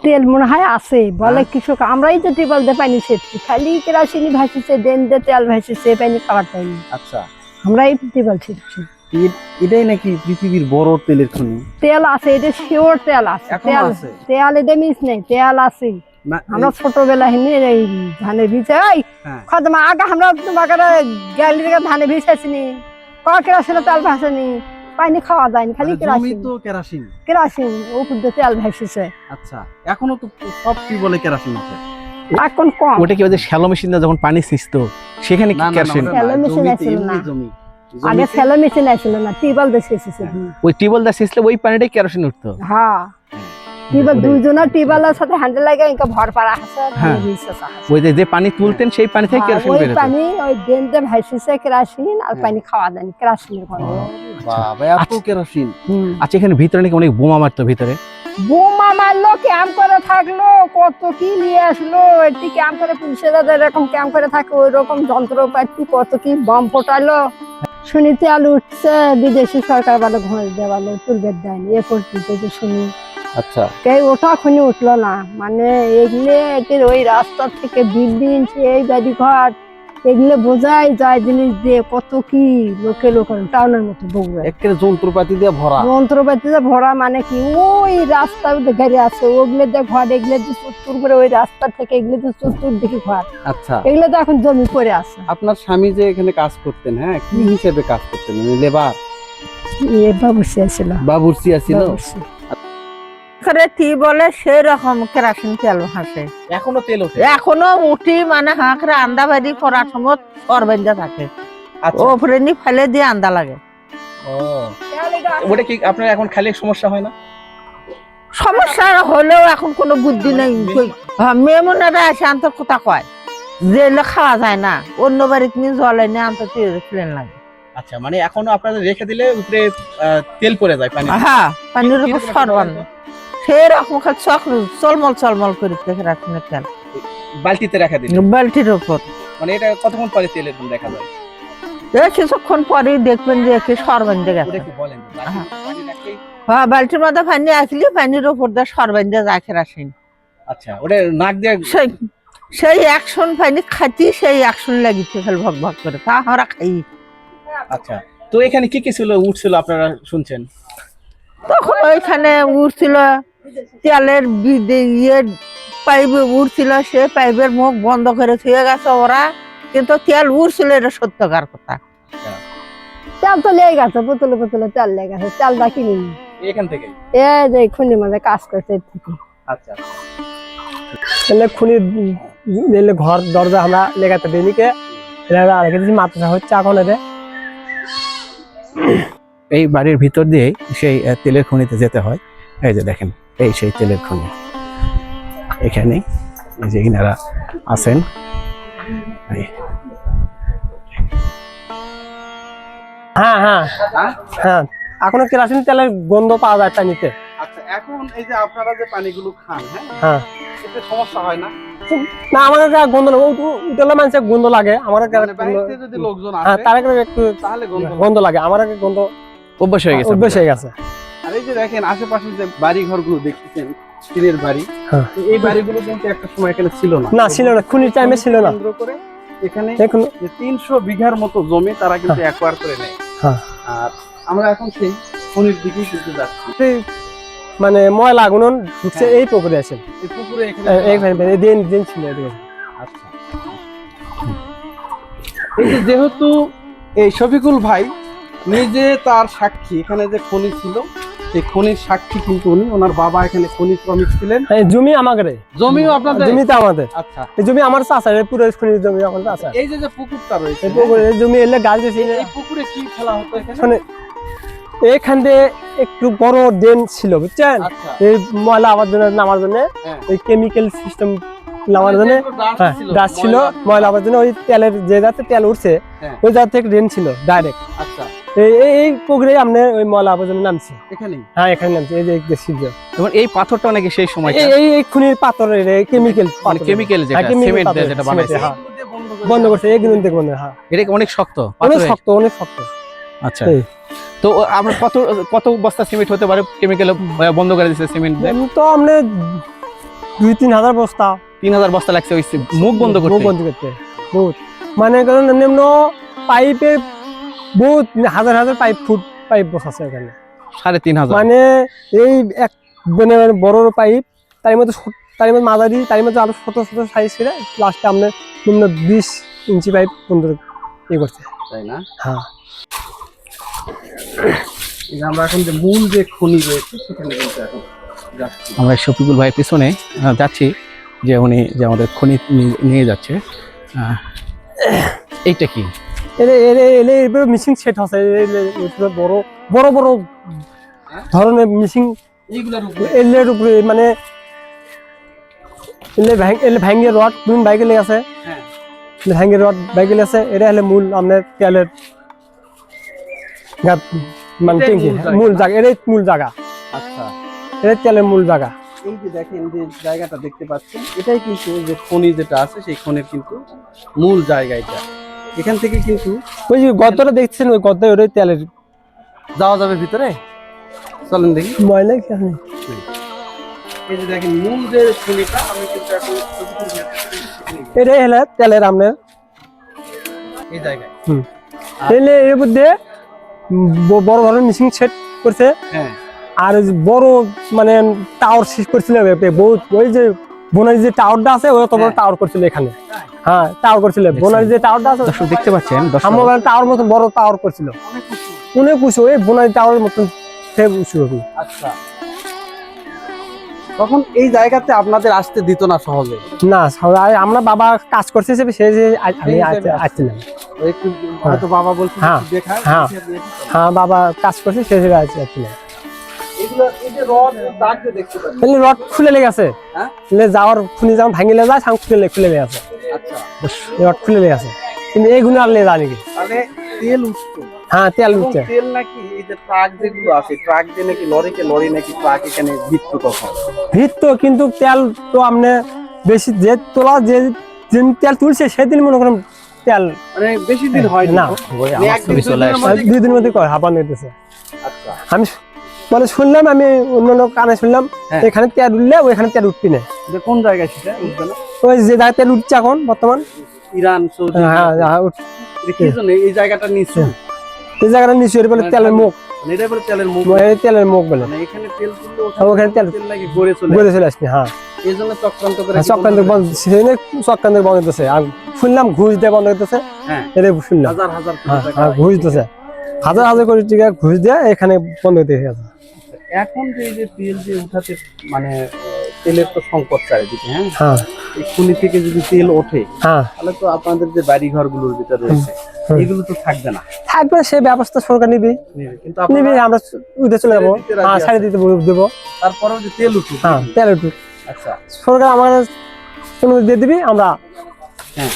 তেল মনে হয় আছে বলে কৃষক, আমরাই তো টিউবওয়েল দিয়ে পানি সেচছি, খালি কেরাসিনি ভাসিছে, দেন দিয়ে তেল ভাসিছে, পানি খাবার পাইনি। আচ্ছা, আমরাই টিউবওয়েল সেচছি। এটাই নাকি পৃথিবীর বড় তেলের খনি? তেল আছে, এটা শিওর তেল আছে, তেল তেল এটা মিস নেই, তেল আছে। আমরা ছোটবেলা হিনে এই ধানের বীজ খদমা আগে আমরা তোমাকে গ্যালি থেকে ধানে বীজ আসিনি, কেরাসিনে তেল ভাসেনি, পানি খাওয়া যায়নি, খালি কেরাসিন কেরাসিন উপর দিয়ে তেল ভাসিছে। আচ্ছা, এখনো তো সব টিউবওয়েলে কেরাসিন আছে, এখন কম। ওটা কি ওদের শ্যালো মেশিন যখন পানি ছিঁচতো সেখানে কি কেরাসিন? শ্যালো মেশিন আসছিল না, আগে শ্যালো মেশিন আসছিল না, টিউবওয়েল দিয়ে সেচেছে। ওই টিউবওয়েল দিয়ে সেচলে ওই পানিটাই কেরাসিন উঠতো। হ্যাঁ, টিউবওয়েল দুইজনের টিউবওয়েলের সাথে হ্যান্ডেল লাগে ইনকা ভর পারা আছে। ওই যে পানি তুলতেন সেই পানি থেকে কেরাসিন বের হতো। ওই পানি ওই দেনতে ভাসিছে কেরাসিন, আর পানি খাওয়া যায়নি কেরাসিনের গন্ধ। বাবা, এত কেরাসিন! আচ্ছা, এখানে ভিতরে নাকি অনেক বোমা মারতো ভিতরে? বোমা মারলো, ক্যাম্প করে থাকলো, কত কি নিয়ে আসলো, এটি ক্যাম্প করে পুলিশেরা এরকম ক্যাম্প করে থাকে, ওই রকম যন্ত্রপাতি কত কি বম ফোটালো। শুনি তেল উঠছে, বিদেশি সরকার বলে ঘোষ দেওয়ালো, তুলবে দেয়নি এ পর্যন্ত শুনি। আচ্ছা, ওটা খুনি উঠলো না, মানে এগুলো ওই রাস্তা থেকে বিল্ডিং, এই বাড়ি ঘর, এগুলো বোঝাই যায় জিনিস দিয়ে কত কি লোকে টাউনের মতো বগুড়া একেবারে যন্ত্রপাতি দিয়ে ভরা। যন্ত্রপাতি দিয়ে ভরা, মানে কি ওই রাস্তা গাড়ি আছে, ওগুলো দিয়ে ঘর, এগুলো দিয়ে চত্বর করে ওই রাস্তা থেকে এগুলো দিয়ে চত্বর দেখি ঘর। আচ্ছা, এগুলো তো এখন জমি পড়ে আছে। আপনার স্বামী যে এখানে কাজ করতেন, হ্যাঁ, কি হিসেবে কাজ করতেন? লেবার? বাবুর্চি আছিল। বাবুর্চি আছিল। বলে সেই রকম কেরাসিন তেল ভাসে, এখনো তেল ওঠে? এখনো উঠি, মানে হাঁকড়ে আন্দা বাড়ি করার সময় সরবেঞ্জা থাকে, ওপরে নি ফেলে দিয়ে আন্দা লাগে। ওটা কি আপনার এখন খালি সমস্যা হয় না? সমস্যা হলেও এখন কোনো বুদ্ধি নেই। মেয়ে মনেরা আসে আন্তর কথা কয় যে খাওয়া যায় না, অন্য বাড়িতে নিয়ে জল এনে আন্তর প্লেন লাগে। আচ্ছা, মানে এখনো আপনাদের রেখে দিলে উপরে তেল পড়ে যায় পানি? হ্যাঁ, পানির উপর সরবান সেরকম চলমল চলমল করে কেরাসিনের তেল বালতিতে রাখা দিন, বালতির উপর। মানে এটা কতক্ষণ পরে তেল এরকম দেখা যায়? কিছুক্ষণ পরে দেখবেন যে একে সরবেঞ্জে গেছে। হ্যাঁ, বালতির মধ্যে পানি আসলে পানির উপর দিয়ে সরবেঞ্জে যায় কেরাসিন। আচ্ছা, ওটা নাক দিয়ে সেই অ্যাকশন পানি খাচ্ছি, সেই অ্যাকশন লাগিচ্ছে খেল ভক ভক করে, তা আমরা খাই। আচ্ছা, তো এখানে কি কি ছিল উঠছিল আপনারা শুনছেন? তখন ওইখানে উঠছিল তেলের পাইপ উঠছিল, সে পাইপের মুখ বন্ধ করে থুয়ে গেছে ওরা, কিন্তু তেল উঠছিল, এটা সত্যকার কথা। তেল তো লেগে গেছে, বোতলে বোতলে তেল লেগে গেছে, তেলটা কিনি এখান থেকে এই যে খুনির মধ্যে কাজ করছে। আচ্ছা, তাহলে খুনি দিলে ঘর দরজা আমরা লেগাতে দিইনি কে, রেখে দিয়েছি মাত্রা হচ্ছে এখন। এই বাড়ির ভিতর দিয়ে সেই তেলের খনিতে যেতে হয়। এই যে দেখেন, এই সেই তেলের খনি এখানে, এই যে ইনারা আছেন। হ্যাঁ হ্যাঁ হ্যাঁ, এখনো কেরাসিন তেলের গন্ধ পাওয়া যায় পানিতে। আচ্ছা, এখন এই যে আপনারা যে পানিগুলো খান, হ্যাঁ, এতে সমস্যা হয় না? না, আমাদের যা গন্ধ উঠলে মানুষের গন্ধ লাগে, আমার যদি লোকজন হ্যাঁ আসে তার একটু তাহলে গন্ধ লাগে, আমার গন্ধ অভ্যাস হয়ে গেছে। অভ্যাস হয়ে গেছে। আর এই যে দেখেন আশেপাশে যে বাড়ি ঘরগুলো দেখতেছেন, টিনের বাড়ি, এই বাড়িগুলো কিন্তু একটা সময় এখানে ছিল না। না, ছিল না, খুনির টাইমে ছিল না। কেন্দ্র করে এখানে 300 বিঘার মতো জমি তারা কিন্তু অ্যাকোয়ার করে নেয়। আর আমরা এখন সেই খনির দিকেই কিন্তু যাচ্ছি। মানে ময়লা আগুন ঢুকছে এই পুকুরে আছে, এই পুকুরে এখানে দিন ছিল। আচ্ছা, এই যে যেহেতু এই শফিকুল ভাই নিজে তার সাক্ষী, এখানে যে খনি ছিল এই খনির সাক্ষী কিন্তু উনি, ওনার বাবা এখানে খনি শ্রমিক ছিলেন। জমি আমাদের, জমিও আপনাদের? জমিটা আমাদের। আচ্ছা, এই জমি আমার চাচা, পুরো খনির জমি আমার চাচা। এই যে পুকুরটা রয়েছে, এই পুকুরে জমি এলে গাছ দিয়েছে। এই পুকুরে কি ফেলা হতো এখানে? এইখান দিয়ে একটু বড় ড্রেন ছিল, বুঝছেন? আচ্ছা, এই ময়লা আবার জন্য নামার জন্য ওই কেমিক্যাল সিস্টেম নামার জন্য গাছ ছিল, ময়লা আবার জন্য ওই তেলের যে যাতে তেল উঠছে ওই জায়গা থেকে ড্রেন ছিল ডাইরেক্ট। আচ্ছা, এই পুকুরে আমরা ওই ময়লা আবর্জনা নামছি এখানে। হ্যাঁ, এখানে নামছি। এই যে দেখছি, যেমন এই পাথরটা নাকি সেই সময় এই খুনির পাথরের কেমিক্যাল যেটা বানাইছে বন্ধ করছে, এইগুলো দেখুন। হ্যাঁ, এটা অনেক শক্ত, অনেক শক্ত, অনেক শক্ত। আচ্ছা, তো আমরা কত বস্তা সিমেন্ট হতে পারে কেমিক্যাল বন্ধ করে দিয়েছে সিমেন্ট? তো আমরা 2-3 হাজার বস্তা 3000 বস্তা লাগছে ওই মুখ বন্ধ মুখ করতে। বন্ধ করতে বহুত মানে কারণ নিম্ন পাইপে বহুত হাজার হাজার পাইপ বসাচ্ছে এখানে 3500। মানে এই এক মানে বড় পাইপ তার মধ্যে মাঝারি তার মধ্যে আরো ছোট ছোট সাইজ করে লাস্টে আপনার নিম্ন 20 ইঞ্চি পাইপ বন্ধ করছে, তাই না? হ্যাঁ। এই যে আমরা এখন যে মূল যে খনি রয়েছে সেখানে কিন্তু এখন যাচ্ছি। আমরা শফিকুল ভাইয়ের পিছনে যাচ্ছি, যে উনি যে আমাদের খনি নিয়ে যাচ্ছে। এইটা কি? এর মিশিং সেট আছে, বড় বড় বড় ধরনের মিশিং এইগুলোর উপরে এলের উপরে মানে ভাঙ্গের রড বিভিন্ন বাইকে লেগে আছে, হ্যাঁ ভাঙ্গের রড বাইকে লেগে আছে। এটা হলে মূল আপনার তেলের মানে এটাই ট্যাঙ্কি মূল মূল জায়গা। জায়গা, এটাই মূল জায়গা, আচ্ছা। এটা তেলের মূল জায়গা। এই যে দেখেন যে জায়গাটা দেখতে পাচ্ছেন, এটাই কিন্তু ওই যে খনি যেটা আছে সেই খনির কিন্তু মূল জায়গা এটা। এখান থেকে কিন্তু ওই যে গর্তটা দেখছেন, ওই গর্ত ওই তেলের যাওয়া যাবে ভিতরে, চলেন দেখি। ময়লা কি আছে? এই যে দেখেন মূল যে খনিটা, আমি কিন্তু এখন এটাই হলে তেলের আপনার এই জায়গায়। এর মধ্যে বড় ধরনের মিশিং সেট করছে, হ্যাঁ আর ওই যে বড় মানে টাওয়ার শেষ করছিল বহুত, ওই যে বোনারি যে টাওয়ারটা আছে ওই তো বড় টাওয়ার করছিল এখানে, হ্যাঁ টাওয়ার করছিল বোনারি যে টাওয়ারটা আছে দর্শক দেখতে পাচ্ছেন, আমার টাওয়ার মতো বড় টাওয়ার করছিল, অনেক উঁচু, ওই বোনারি টাওয়ারের মতন সে উঁচু হবে। আচ্ছা। তখন এই জায়গাতে আপনাদের আসতে দিত না সহজে? না আমরা বাবা কাজ করছে সে যে আমি আসছিলাম, ওই একটু হয়তো বাবা বলছিল হ্যাঁ, একটু দেখা, হ্যাঁ। দেখিয়ে দিয়েছি। হ্যাঁ বাবা কাজ করছে সে আসছিলাম। এগুলো এই যে রড দাগ যে দেখতে পাচ্ছেন, এলে রড খুলে লেগেছে, হ্যাঁ যাওয়ার খুনি যেমন ভাঙিলে যায় সাং খুলে লেগেছে, আচ্ছা। রড খুলে লেগেছে, কিন্তু এইগুলো আর লে জানি কি, তাহলে তেল উঠতো, হ্যাঁ তেল এবং উঠছে। তেল নাকি এই যে ট্রাক যেগুলো আছে, ট্রাক দিয়ে নাকি লরি নাকি ট্রাক এখানে ভিত্ত তখন। ভিড় তো কিন্তু তেল তো আপনি বেশি যে তোলা যে যেদিন তেল তুলছে সেদিন মনে করেন তেল মানে বেশি দিন হয় না, ওই মানে আমার একদিন ছবি চলে দুদিনের আসছে। মধ্যে- 2 দিনের মধ্যে হাঁপান হইতেছে। আচ্ছা আমি মানে শুনলাম, আমি অন্য কানে শুনলাম হ্যাঁ। এখানে তেল উঠলে ওইখানে তেল উঠবি না, এটা কোন জায়গায় সেটা উঠবে না? ওই যে জায়গায় তেল উঠছে এখন বর্তমান, ইরান, সৌদি, হ্যাঁ হ্যাঁ, এটা কি জন্য এই জায়গাটা নিচু? এই জায়গাটা নিচু বলে তেলের মুখ, মানে এটা বলে তেলের মুখ, এই তেলের মুখ বলে, মানে এখানে তেল তুললে ওখানে তেল নাকি গড়ে চলে ঘুরে চলে আসবে। হ্যাঁ এই জন্য চক্রান্ত করে চক্রান্ত বন্ধ, সেদিনে চক্রান্ত বন্ধ হইতেছে, আর শুনলাম ঘুষ দিয়ে বন্ধ হইতেছে, হ্যাঁ এটাই শুনলাম। হাজার হাজার কোটি হ্যাঁ টাকা। হ্যাঁ, ঘুষ দিতেছে, হাজার হাজার কোটি টাকা ঘুষ দিয়ে এখানে বন্ধ হইতে গেছে। এখন যে এই যে তেল যে উঠাতে মানে তেলের তো সংকট চারিদিকে, হ্যাঁ হ্যাঁ এই খনি থেকে যদি তেল ওঠে হ্যাঁ, তাহলে তো আপনাদের যে বাড়ি ঘরগুলোর ভিতরে রয়েছে এগুলো তো থাকবে না, থাকবে সে ব্যবস্থা সরকার নিবি, কিন্তু নিবি, আপনারা আমরা উঠে চলে যাবো, ছেড়ে দিতে রাজি হ্যাঁ আছেন। ছাড়ে দিতে দেবো, তারপরেও যে তেল উঠুক, হ্যাঁ তেল উঠুক, আচ্ছা সরকার আমাদের কোনো দিয়ে দিবি আমরা হ্যাঁ